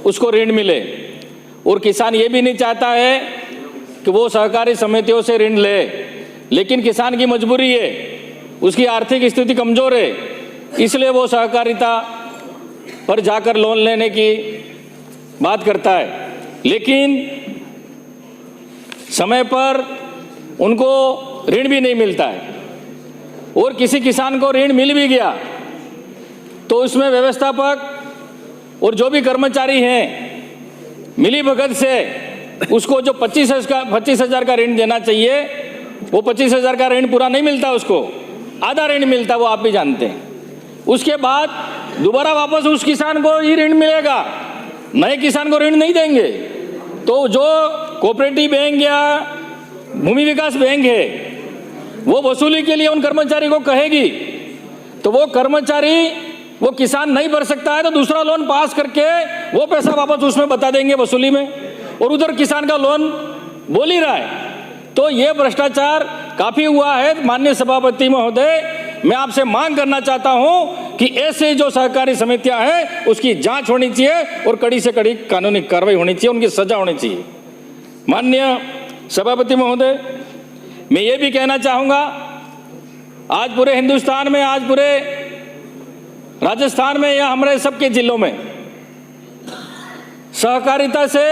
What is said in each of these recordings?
उसको ऋण मिले, और किसान ये भी नहीं चाहता है कि वो सहकारी समितियों से ऋण ले, लेकिन किसान की मजबूरी है, उसकी आर्थिक स्थिति कमज़ोर है, इसलिए वो सहकारिता पर जाकर लोन लेने की बात करता है। लेकिन समय पर उनको ऋण भी नहीं मिलता है, और किसी किसान को ऋण मिल भी गया तो उसमें व्यवस्थापक और जो भी कर्मचारी हैं मिली भगत से उसको जो 25,000 का ऋण देना चाहिए, वो 25,000 का ऋण पूरा नहीं मिलता, उसको आधा ऋण मिलता, वो आप भी जानते हैं। उसके बाद दोबारा वापस उस किसान को ही ऋण मिलेगा, नए किसान को ऋण नहीं देंगे। तो जो कोऑपरेटिव बैंक या भूमि विकास बैंक है वो वसूली के लिए उन कर्मचारी को कहेगी, तो वो कर्मचारी वो किसान नहीं भर सकता है तो दूसरा लोन पास करके वो पैसा वापस उसमें बता देंगे वसूली में, और उधर किसान का लोन बोल ही रहा है। तो ये भ्रष्टाचार काफ़ी हुआ है। माननीय सभापति महोदय, मैं आपसे मांग करना चाहता हूं कि ऐसे जो सहकारी समितियां हैं उसकी जांच होनी चाहिए और कड़ी से कड़ी कानूनी कार्रवाई होनी चाहिए, उनकी सजा होनी चाहिए। माननीय सभापति महोदय, मैं ये भी कहना चाहूँगा, आज पूरे हिंदुस्तान में, आज पूरे राजस्थान में या हमारे सबके जिलों में सहकारिता से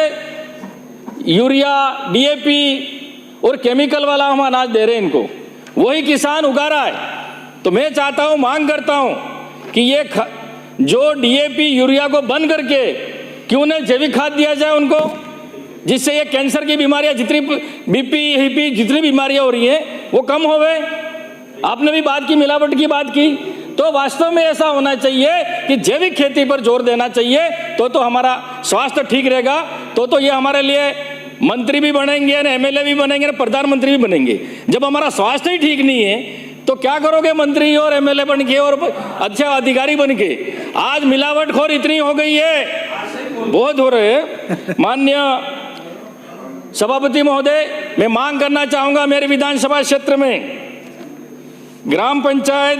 यूरिया, डीएपी और केमिकल वाला हम अनाज दे रहे हैं इनको, वही किसान उगा रहा है। तो मैं चाहता हूं, मांग करता हूं कि ये जो डीएपी, यूरिया को बंद करके क्यों न जैविक खाद दिया जाए उनको, जिससे ये कैंसर की बीमारियां, जितनी बीपी, हिपी, जितनी बीमारियां हो रही हैं वो कम हो गए। आपने भी बात की, मिलावट की बात की, तो वास्तव में ऐसा होना चाहिए कि जैविक खेती पर जोर देना चाहिए, तो हमारा स्वास्थ्य ठीक रहेगा, तो ये हमारे लिए मंत्री भी बनेंगे, एमएलए भी बनेंगे, प्रधानमंत्री भी बनेंगे। जब हमारा स्वास्थ्य ही ठीक नहीं है तो क्या करोगे मंत्री और एमएलए बन के और अच्छा अधिकारी बन के? आज मिलावटखोर इतनी हो गई है, बहुत हो रहे हैं। माननीय सभापति महोदय, मैं मांग करना चाहूंगा, मेरे विधानसभा क्षेत्र में ग्राम पंचायत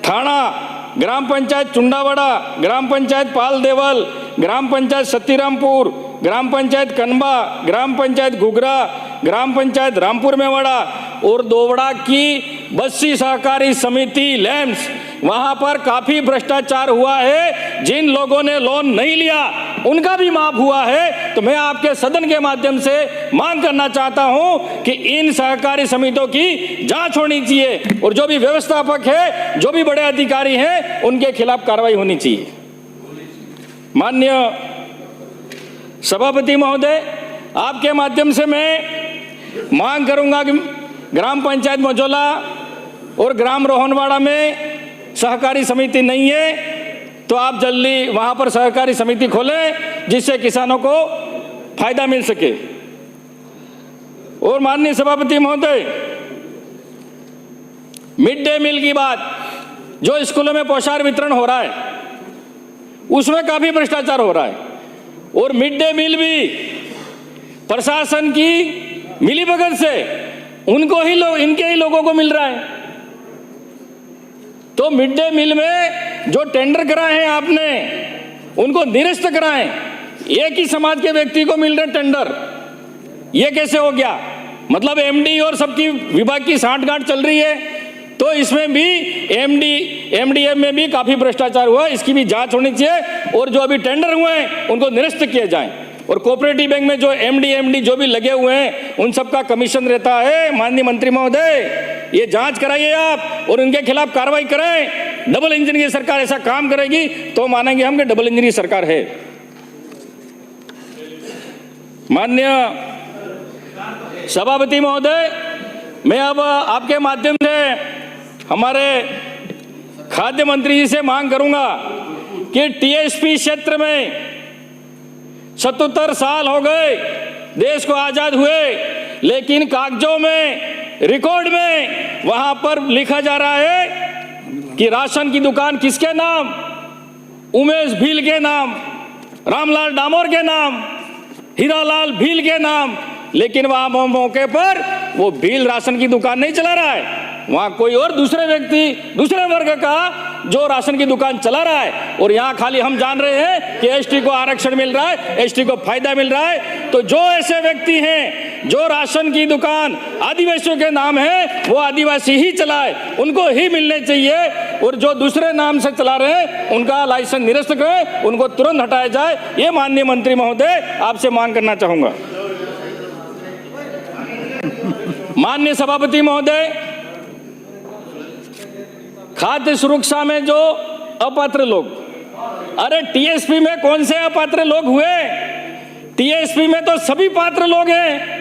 थाना, ग्राम पंचायत चुंडावड़ा, ग्राम पंचायत पालदेवल, ग्राम पंचायत सतीरामपुर, ग्राम पंचायत कनबा, ग्राम पंचायत घुघरा, ग्राम पंचायत रामपुर मेवाड़ा और दोवड़ा की बस्सी सहकारी समिति लैम्स, वहां पर काफी भ्रष्टाचार हुआ है। जिन लोगों ने लोन नहीं लिया उनका भी माफ हुआ है। तो मैं आपके सदन के माध्यम से मांग करना चाहता हूं कि इन सहकारी समितियों की जांच होनी चाहिए और जो भी व्यवस्थापक है, जो भी बड़े अधिकारी हैं, उनके खिलाफ कार्रवाई होनी चाहिए। माननीय सभापति महोदय, आपके माध्यम से मैं मांग करूंगा कि ग्राम पंचायत मझौला और ग्राम रोहनवाड़ा में सहकारी समिति नहीं है तो आप जल्दी वहां पर सहकारी समिति खोलें, जिससे किसानों को फायदा मिल सके। और माननीय सभापति महोदय, मिड डे मील की बात, जो स्कूलों में पोषाहार वितरण हो रहा है उसमें काफी भ्रष्टाचार हो रहा है, और मिड डे मील भी प्रशासन की मिलीभगत से उनको ही इनके ही लोगों को मिल रहा है। तो मिड डे मील में जो टेंडर कराए हैं आपने, उनको निरस्त कराएं। एक ही समाज के व्यक्ति को मिल रहे टेंडर, ये कैसे हो गया? मतलब एमडी और सबकी विभाग की सांठगांठ चल रही है, तो इसमें भी एमडीएम में भी काफी भ्रष्टाचार हुआ, इसकी भी जांच होनी चाहिए और जो अभी टेंडर हुए हैं उनको निरस्त किए जाएं। और कोऑपरेटिव बैंक में जो एमडी जो भी लगे हुए हैं उन सबका कमीशन रहता है। माननीय मंत्री महोदय, ये जांच कराइए आप और उनके खिलाफ कार्रवाई करें। डबल इंजन की सरकार ऐसा काम करेगी तो मानेंगे हम कि डबल इंजन की सरकार है। माननीय सभापति महोदय, मैं अब आपके माध्यम से हमारे खाद्य मंत्री जी से मांग करूंगा कि टीएसपी क्षेत्र में 77 साल हो गए देश को आजाद हुए, लेकिन कागजों में, रिकॉर्ड में वहां पर लिखा जा रहा है कि राशन की दुकान किसके नाम? उमेश भील के नाम, रामलाल डामोर के नाम, हीरालाल भील के नाम, लेकिन वहां मौके पर वो भील राशन की दुकान नहीं चला रहा है, वहां कोई और दूसरे व्यक्ति, दूसरे वर्ग का जो राशन की दुकान चला रहा है, और यहाँ खाली हम जान रहे हैं कि एसटी को आरक्षण मिल रहा है, एसटी को फायदा मिल रहा है। तो जो ऐसे व्यक्ति हैं जो राशन की दुकान आदिवासियों के नाम है, वो आदिवासी ही चलाए, उनको ही मिलने चाहिए, और जो दूसरे नाम से चला रहे हैं उनका लाइसेंस निरस्त करें, उनको तुरंत हटाया जाए। ये माननीय मंत्री महोदय आपसे मांग करना चाहूंगा। माननीय सभापति महोदय, खाद्य सुरक्षा में जो अपात्र लोग, अरे टीएसपी में कौन से अपात्र लोग हुए? टीएसपी में तो सभी पात्र लोग हैं।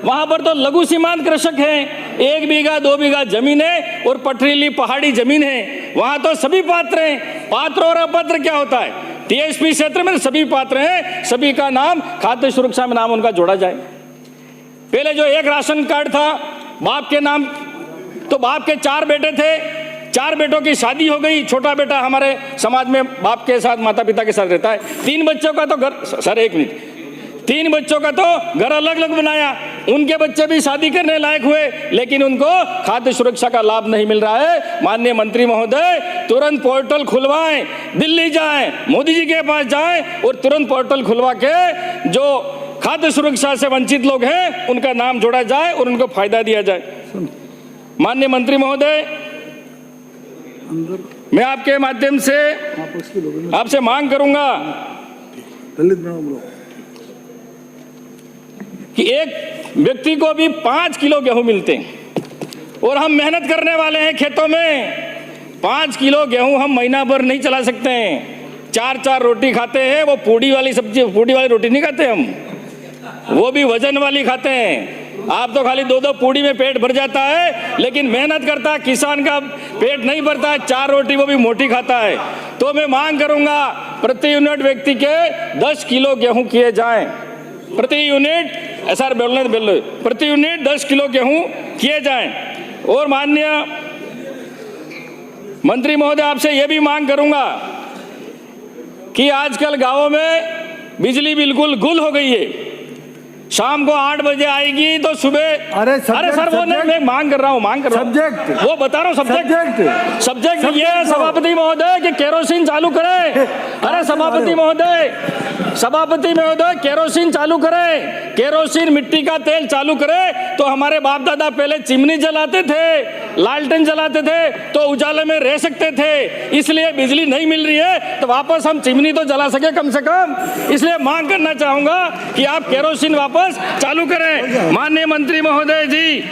वहां पर तो लघु सीमांत कृषक हैं, 1 बीघा 2 बीघा जमीन है और पथरीली पहाड़ी जमीन है, वहां तो सभी पात्र हैं। पात्र और अपात्र क्या होता है? टीएसपी क्षेत्र में सभी पात्र हैं, सभी का नाम खाद्य सुरक्षा में नाम उनका जोड़ा जाए। पहले जो एक राशन कार्ड था बाप के नाम, तो बाप के 4 बेटे थे, 4 बेटों की शादी हो गई, छोटा बेटा हमारे समाज में बाप के साथ माता पिता के साथ रहता है, 3 बच्चों का तो घर, सर एक मिनट, 3 बच्चों का तो घर अलग अलग बनाया, उनके बच्चे भी शादी करने लायक हुए, लेकिन उनको खाद्य सुरक्षा का लाभ नहीं मिल रहा है। माननीय मंत्री महोदय, तुरंत पोर्टल खुलवाएं, दिल्ली जाएं, मोदी जी के पास जाएं और तुरंत पोर्टल खुलवा के जो खाद्य सुरक्षा से वंचित लोग हैं उनका नाम जोड़ा जाए और उनको फायदा दिया जाए। माननीय मंत्री महोदय, मैं आपके माध्यम से आपसे मांग करूंगा कि एक व्यक्ति को भी 5 किलो गेहूं मिलते हैं और हम मेहनत करने वाले हैं खेतों में। 5 किलो गेहूं हम महीना भर नहीं चला सकते हैं। 4-4 रोटी खाते हैं, वो पूड़ी वाली सब्जी, पूड़ी वाली रोटी नहीं खाते हम, वो भी वजन वाली खाते हैं। आप तो खाली 2-2 पूड़ी में पेट भर जाता है, लेकिन मेहनत करता है किसान का पेट नहीं भरता है, 4 रोटी वो भी मोटी खाता है। तो मैं मांग करूंगा प्रति यूनिट व्यक्ति के 10 किलो गेहूं किए जाएं, प्रति यूनिट, ऐसा बोलने प्रति यूनिट 10 किलो गेहूं किए जाएं। और माननीय मंत्री महोदय, आपसे यह भी मांग करूंगा कि आजकल गांवों में बिजली बिल्कुल गुल हो गई है, शाम को 8 बजे आएगी तो सुबह, अरे सर वो नहीं, मैं मांग कर रहा हूँ, सब्जेक्ट वो बता रहा हूँ, सब्जेक्ट ये है सभापति महोदय कि केरोसिन चालू करें। अरे सभापति महोदय केरोसिन चालू करें, केरोसिन मिट्टी का तेल चालू करें। तो हमारे बाप दादा पहले चिमनी जलाते थे, लालटेन जलाते थे तो उजाले में रह सकते थे, इसलिए बिजली नहीं मिल रही है तो वापस हम चिमनी तो जला सके कम से कम। इसलिए मांग करना चाहूंगा कि आप केरोसिन वापस चालू करें। माननीय मंत्री महोदय जी,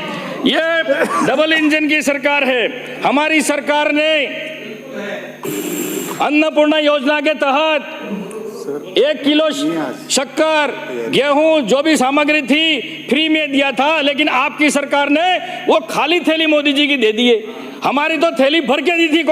ये डबल इंजन की सरकार है। हमारी सरकार ने अन्नपूर्णा योजना के तहत 1 किलो शक्कर, गेहूं, जो भी सामग्री थी फ्री में दिया था, लेकिन आपकी सरकार ने वो खाली थैली मोदी जी की दे दी है। हमारी तो थैली भर के दी थी।